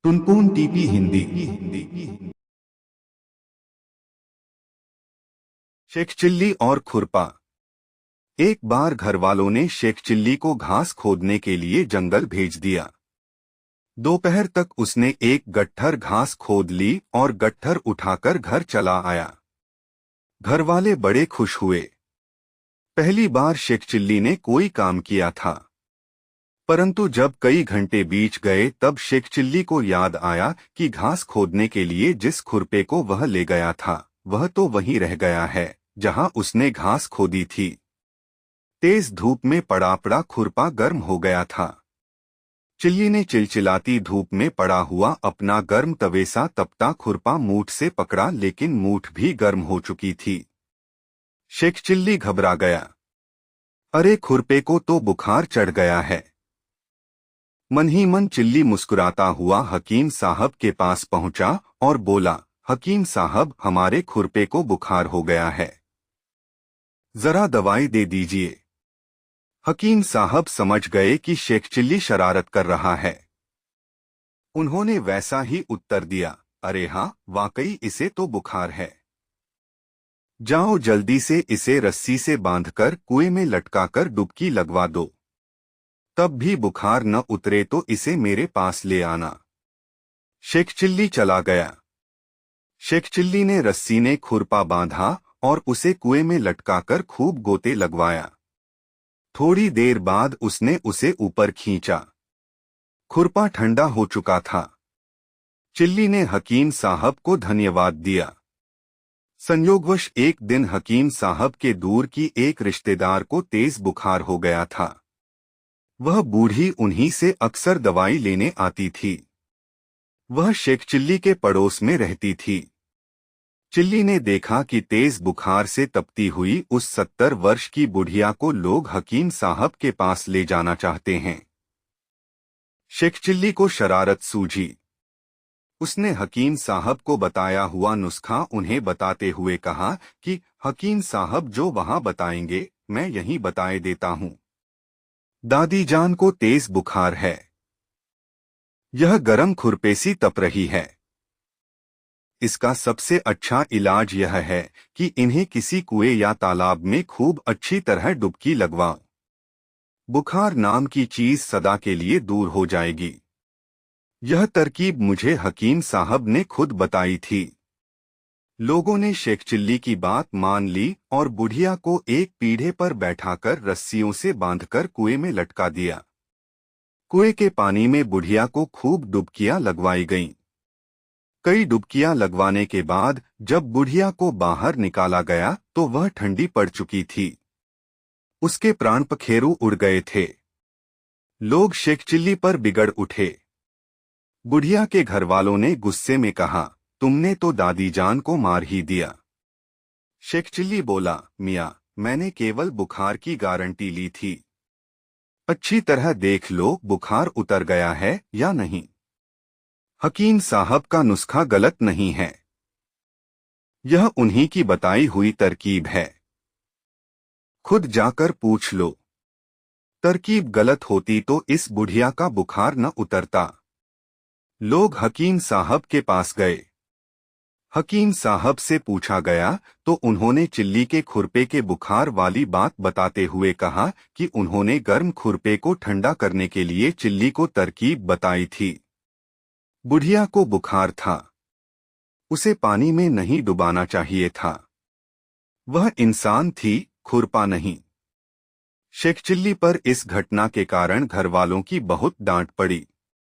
Tuntun TP Hindi. Sheikh chilli और खुरपा। एक बार घरवालों ने शेख चिल्ली को घास खोदने के लिए जंगल भेज दिया। दोपहर तक उसने एक गट्ठर घास खोद ली और गट्ठर उठाकर घर चला आया। घरवाले बड़े खुश हुए। पहली बार शेख चिल्ली ने कोई काम किया था। परंतु जब कई घंटे बीत गए तब शेख चिल्ली को याद आया कि घास खोदने के लिए जिस खुरपे को वह ले गया था वह तो वहीं रह गया है जहां उसने घास खोदी थी। तेज धूप में पड़ा खुरपा गर्म हो गया था। चिल्ली ने चिलचिलाती धूप में पड़ा हुआ अपना गर्म तवेसा तपता खुरपा मूठ से पकड़ा, लेकिन मूठ भी गर्म हो चुकी थी। शेख चिल्ली घबरा गया। अरे, खुरपे को तो बुखार चढ़ गया है। मन ही मन चिल्ली मुस्कुराता हुआ हकीम साहब के पास पहुंचा और बोला, हकीम साहब, हमारे खुरपे को बुखार हो गया है, जरा दवाई दे दीजिए। हकीम साहब समझ गए कि शेख चिल्ली शरारत कर रहा है। उन्होंने वैसा ही उत्तर दिया, अरे हाँ, वाकई इसे तो बुखार है। जाओ जल्दी से इसे रस्सी से बांधकर कुएं में लटकाकर डुबकी लगवा दो। तब भी बुखार न उतरे तो इसे मेरे पास ले आना। शेख चिल्ली चला गया। शेख चिल्ली ने रस्सी ने खुरपा बांधा और उसे कुएं में लटकाकर खूब गोते लगवाया। थोड़ी देर बाद उसने उसे ऊपर खींचा। खुरपा ठंडा हो चुका था। चिल्ली ने हकीम साहब को धन्यवाद दिया। संयोगवश एक दिन हकीम साहब के दूर की एक रिश्तेदार को तेज बुखार हो गया था। वह बूढ़ी उन्हीं से अक्सर दवाई लेने आती थी। वह शेख चिल्ली के पड़ोस में रहती थी। चिल्ली ने देखा कि तेज बुखार से तपती हुई उस 70 वर्ष की बुढ़िया को लोग हकीम साहब के पास ले जाना चाहते हैं। शेख चिल्ली को शरारत सूझी। उसने हकीम साहब को बताया हुआ नुस्खा उन्हें बताते हुए कहा कि हकीम साहब जो वहां बताएंगे मैं यहीं बताए देता हूं। दादी जान को तेज बुखार है। यह गरम खुरपेसी तप रही है। इसका सबसे अच्छा इलाज यह है कि इन्हें किसी कुएं या तालाब में खूब अच्छी तरह डुबकी लगवाओ। बुखार नाम की चीज सदा के लिए दूर हो जाएगी। यह तरकीब मुझे हकीम साहब ने खुद बताई थी। लोगों ने शेख चिल्ली की बात मान ली और बुढ़िया को एक पीढ़े पर बैठाकर रस्सियों से बांधकर कुएं में लटका दिया। कुएं के पानी में बुढ़िया को खूब डुबकियां लगवाई गईं। कई डुबकियां लगवाने के बाद जब बुढ़िया को बाहर निकाला गया तो वह ठंडी पड़ चुकी थी। उसके प्राण पखेरु उड़ गए थे। लोग शेख चिल्ली पर बिगड़ उठे। बुढ़िया के घरवालों ने गुस्से में कहा, तुमने तो दादी जान को मार ही दिया। शेख चिल्ली बोला, मियाँ, मैंने केवल बुखार की गारंटी ली थी। अच्छी तरह देख लो बुखार उतर गया है या नहीं। हकीम साहब का नुस्खा गलत नहीं है। यह उन्हीं की बताई हुई तरकीब है। खुद जाकर पूछ लो। तरकीब गलत होती तो इस बुढ़िया का बुखार न उतरता। लोग हकीम साहब के पास गए। हकीम साहब से पूछा गया तो उन्होंने चिल्ली के खुरपे के बुखार वाली बात बताते हुए कहा कि उन्होंने गर्म खुरपे को ठंडा करने के लिए चिल्ली को तरकीब बताई थी। बुढ़िया को बुखार था। उसे पानी में नहीं डुबाना चाहिए था। वह इंसान थी, खुरपा नहीं। शेख चिल्ली पर इस घटना के कारण घरवालों की बहुत डांट पड़ी।